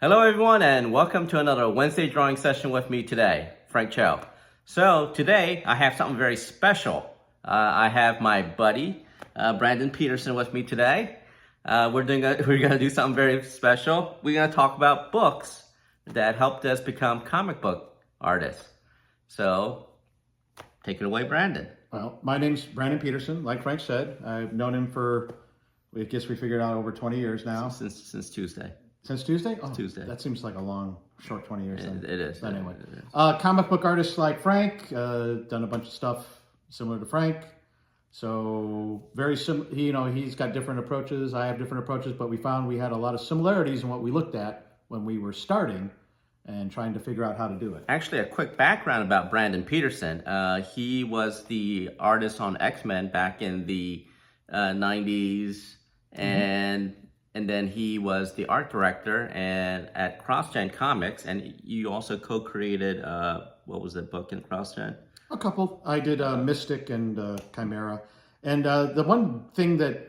Hello everyone and welcome to another Wednesday drawing session with me today, Frank Cho. So today I have something very special. I have my buddy, Brandon Peterson with me today. We're gonna do something very special. We're gonna talk about books that helped us become comic book artists. So take it away, Brandon. Well, my name's Brandon Peterson. Like Frank said, I've known him for, I guess we figured out, over 20 years now. Since Tuesday. Since Tuesday? Oh, Tuesday. That seems like a long, short 20 years. It is. But anyway, it is. Comic book artists like Frank, done a bunch of stuff similar to Frank. So very he's got different approaches. I have different approaches, but we found we had a lot of similarities in what we looked at when we were starting and trying to figure out how to do it. Actually, a quick background about Brandon Peterson. He was the artist on X-Men back in the 90s, and then he was the art director at CrossGen Comics, and you also co-created, what was the book in CrossGen? A couple. I did Mystic and Chimera. And the one thing that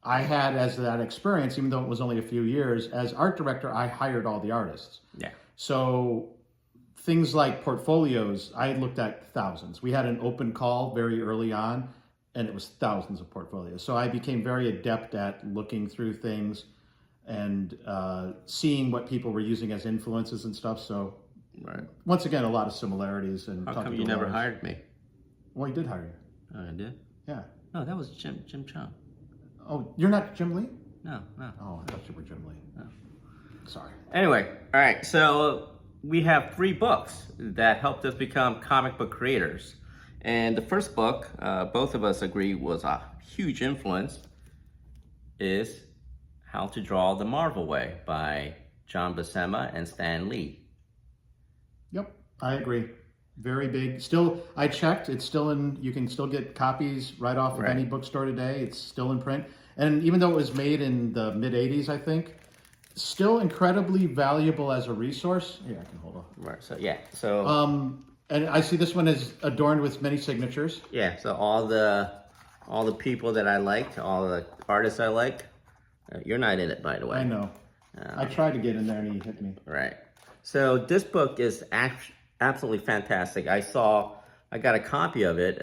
I had as that experience, even though it was only a few years, as art director, I hired all the artists. Yeah. So things like portfolios, I looked at thousands. We had an open call very early on, and it was thousands of portfolios. So I became very adept at looking through things and seeing what people were using as influences and stuff. So right. Once again, a lot of similarities. And how come you never hired me? Well, I did hire you. Oh, I did? Yeah. No, that was Jim Chung. Oh, you're not Jim Lee? No. Oh, I thought you were Jim Lee. No. Sorry. Anyway, all right. So we have 3 books that helped us become comic book creators. And the first book, both of us agree was a huge influence, is How to Draw the Marvel Way by John Buscema and Stan Lee. Yep, I agree. Very big. Still, I checked. It's still in. You can still get copies right off of any bookstore today. It's still in print. And even though it was made in the mid '80s, I think, still incredibly valuable as a resource. Here, I can hold on. Right. So yeah. So. And I see this one is adorned with many signatures. Yeah. So all the people that I liked, all the artists I like, you're not in it, by the way. I know. I tried to get in there and he hit me. Right. So this book is absolutely fantastic. I got a copy of it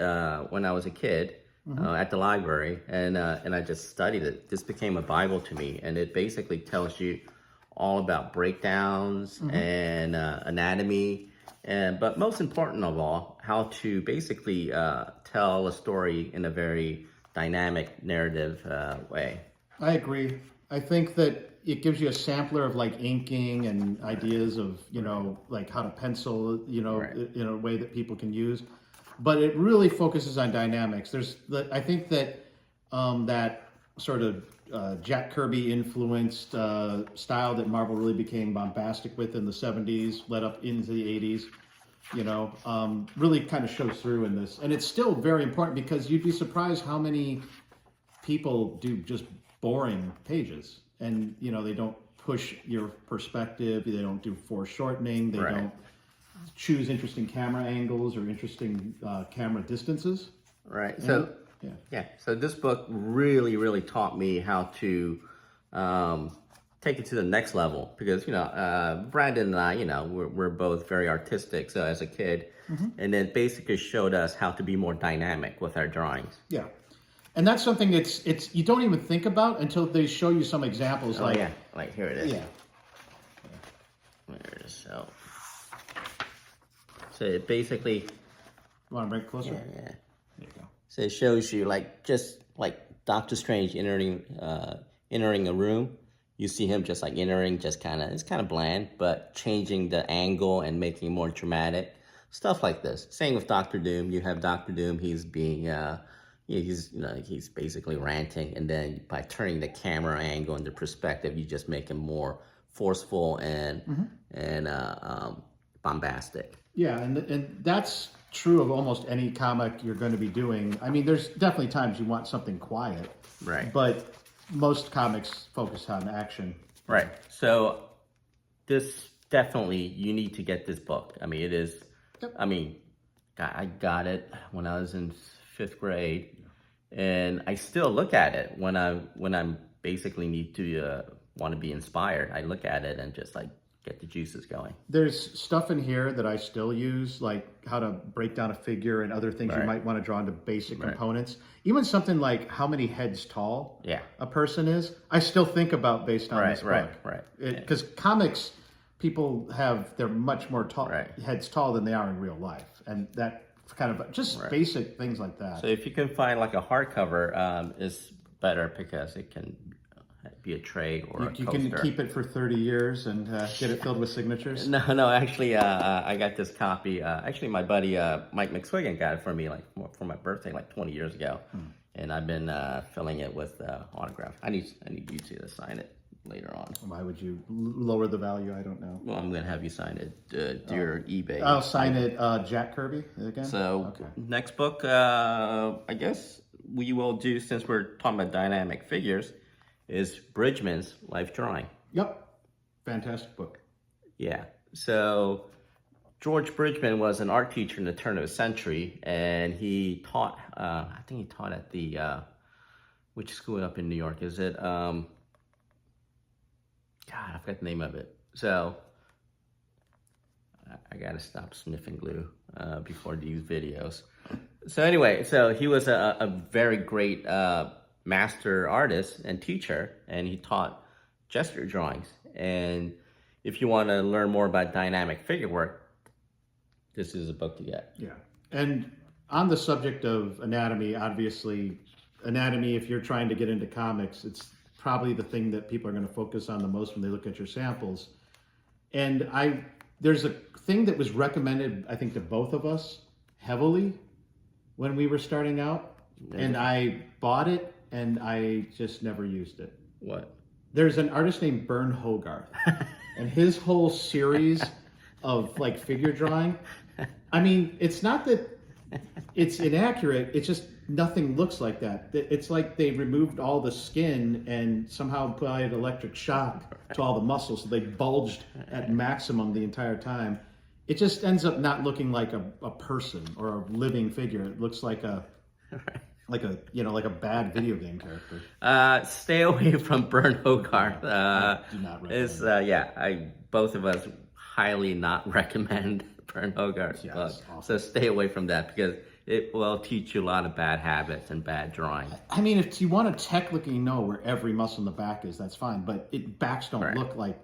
when I was a kid at the library, and I just studied it. This became a Bible to me, and it basically tells you all about breakdowns and anatomy, but most important of all, how to basically tell a story in a very dynamic narrative way. I agree. I think that it gives you a sampler of like inking and ideas of, like how to pencil, in a way that people can use. But it really focuses on dynamics. I think that that sort of Jack Kirby influenced style that Marvel really became bombastic with in the 70s, led up into the 80s, really kind of shows through in this. And it's still very important because you'd be surprised how many people do just boring pages. And, they don't push your perspective. They don't do foreshortening. They don't choose interesting camera angles or interesting camera distances. Right. So, So this book really, really taught me how to take it to the next level because, Brandon and I, we're both very artistic. So as a kid, and then basically showed us how to be more dynamic with our drawings. Yeah. And that's something it's you don't even think about until they show you some examples. Oh, yeah, like here it is. Yeah. There it is. So it basically. You want to bring it closer? Yeah. There you go. So it shows you just like Doctor Strange entering a room. You see him just like entering, it's kind of bland, but changing the angle and making it more dramatic. Stuff like this. Same with Doctor Doom. You have Doctor Doom. He's being he's basically ranting, and then by turning the camera angle and the perspective, you just make him more forceful and bombastic. Yeah, and that's true of almost any comic you're going to be doing. I mean, there's definitely times you want something quiet, right? But most comics focus on action, right? So this definitely, you need to get this book. I mean, it is. Yep. I mean, I got it when I was in 5th grade, and I still look at it when I'm basically need to want to be inspired, I look at it and just like get the juices going. There's stuff in here that I still use, like how to break down a figure and other things you might want to draw into basic components. Even something like how many heads tall a person is, I still think about based on this book. Because comics, people they're much more tall, heads tall than they are in real life. And that kind of just basic things like that. So if you can find like a hardcover, is better because it can be a trade or a coaster. You can keep it for 30 years and get it filled with signatures? No, actually, I got this copy. Actually, my buddy Mike McSwiggan got it for me like for my birthday like 20 years ago. And I've been filling it with autograph. I need you to sign it later on. Why would you lower the value? I don't know. Well, I'm going to have you sign it. Do your eBay. I'll sign it Jack Kirby again. So next book, I guess we will do, since we're talking about dynamic figures, is Bridgemans Life Drawing. Yep. Fantastic book. Yeah. So George Bridgman was an art teacher in the turn of the century, and he taught, I think he taught at the, which school up in New York is it? God, I forgot the name of it. So I got to stop sniffing glue before these videos. So anyway, so he was a very great master artist and teacher, and he taught gesture drawings. And if you want to learn more about dynamic figure work, this is a book to get. Yeah. And on the subject of anatomy, obviously, anatomy, if you're trying to get into comics, it's probably the thing that people are going to focus on the most when they look at your samples. And there's a thing that was recommended, I think, to both of us heavily when we were starting out. And I bought it, and I just never used it. What? There's an artist named Bern Hogarth, and his whole series of like figure drawing. I mean, it's not that it's inaccurate. It's just nothing looks like that. It's like they removed all the skin and somehow applied electric shock to all the muscles, so they bulged at maximum the entire time. It just ends up not looking like a person or a living figure. It looks like a bad video game character. Stay away from Bern Hogarth. Do not recommend. Both of us highly not recommend Bern Hogarth's book. Awesome. So stay away from that because it will teach you a lot of bad habits and bad drawing. I mean, if you want to technically know where every muscle in the back is, that's fine. But backs don't look like,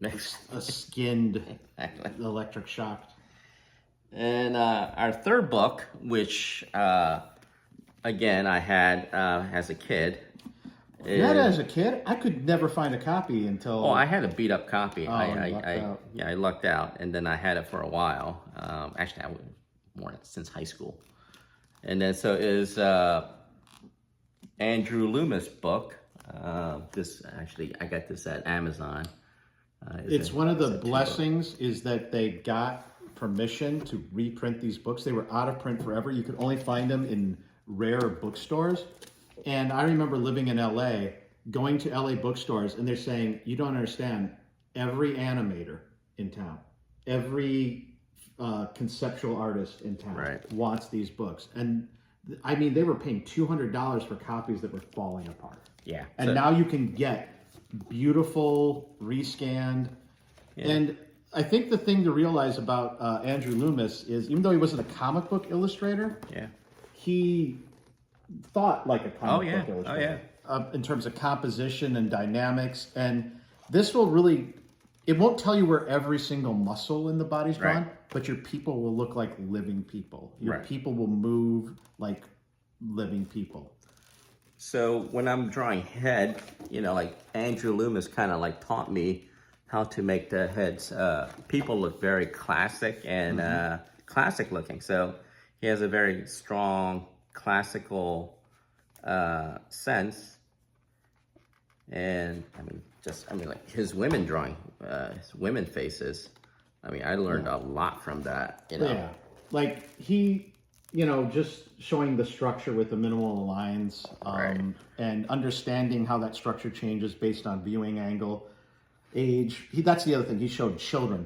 a skinned electric shocked. And our third book, which, again, I had as a kid. Not as a kid? I could never find a copy until... Oh, I had a beat-up copy. Oh, I lucked out. And then I had it for a while. Actually, I worn it since high school. And then so is Andrew Lumis' book. I got this at Amazon. It's one of the blessings is that they got permission to reprint these books. They were out of print forever. You could only find them in rare bookstores. And I remember living in LA, going to LA bookstores, and they're saying, you don't understand, every animator in town, every conceptual artist in town wants these books. And I mean, they were paying $200 for copies that were falling apart. Yeah. And now you can get beautiful, rescanned. Yeah. And I think the thing to realize about Andrew Lumis is, even though he wasn't a comic book illustrator, he thought like a comic book illustrator in terms of composition and dynamics. And this will really, it won't tell you where every single muscle in the body's drawn, but your people will look like living people. Your people will move like living people. So when I'm drawing head, like Andrew Lumis kind of like taught me how to make the heads, people look very classic and classic looking. So he has a very strong classical sense. And like his women drawing, his women faces. I mean, I learned a lot from that, Yeah, like he, just showing the structure with the minimal lines and understanding how that structure changes based on viewing angle, age. That's the other thing. He showed children.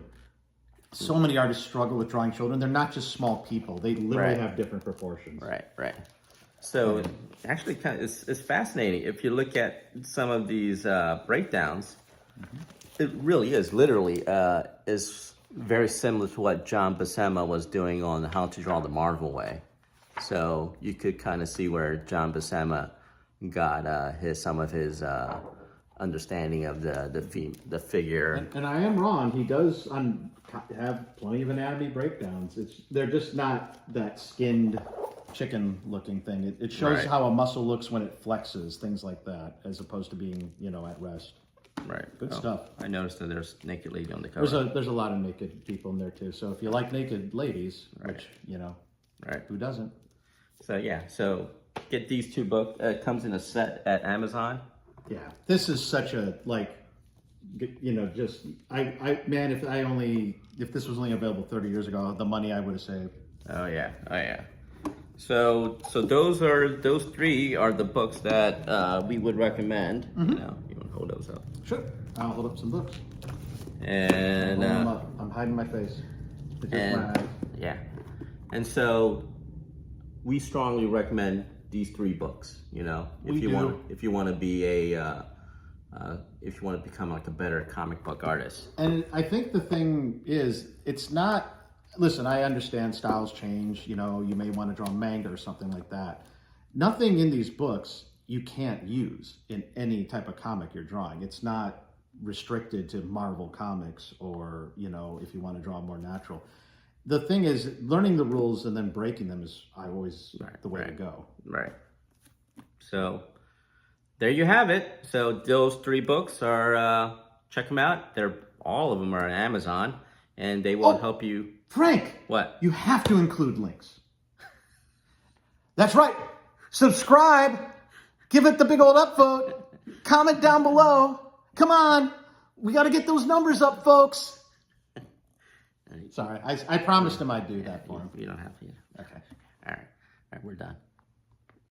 So many artists struggle with drawing children. They're not just small people. They literally have different proportions. Right. So actually, it's fascinating. If you look at some of these breakdowns, it really is literally is very similar to what John Buscema was doing on How to Draw the Marvel Way. So you could kind of see where John Buscema got some of his understanding of the figure. And I am wrong. He does have plenty of anatomy breakdowns. They're just not that skinned chicken-looking thing. It shows Right. how a muscle looks when it flexes, things like that, as opposed to being at rest. Right. Good stuff. I noticed that there's naked lady on the cover. There's a lot of naked people in there too. So if you like naked ladies, which Right. who doesn't? So yeah, so get these two books. It comes in a set at Amazon. Yeah, this is such a just man, if this was only available 30 years ago, the money I would have saved. Oh yeah. So those three are the books that we would recommend. You want to hold those up? Sure, I'll hold up some books. And Hold them up. I'm hiding my face. It's just my eyes. yeah, and so we strongly recommend these three books. If you want to be if you want to become like a better comic book artist. And I think the thing is, it's not. Listen, I understand styles change. You may want to draw manga or something like that. Nothing in these books you can't use in any type of comic you're drawing. It's not restricted to Marvel comics or, if you want to draw more natural. The thing is, learning the rules and then breaking them is the way to go. Right. So there you have it. So those three books are, check them out. All of them are on Amazon, and they will help you. Frank! What? You have to include links. That's right. Subscribe. Give it the big old upvote. Comment down below. Come on. We got to get those numbers up, folks. Sorry. I promised him I'd do that for him. You don't have to. Okay. All right, we're done.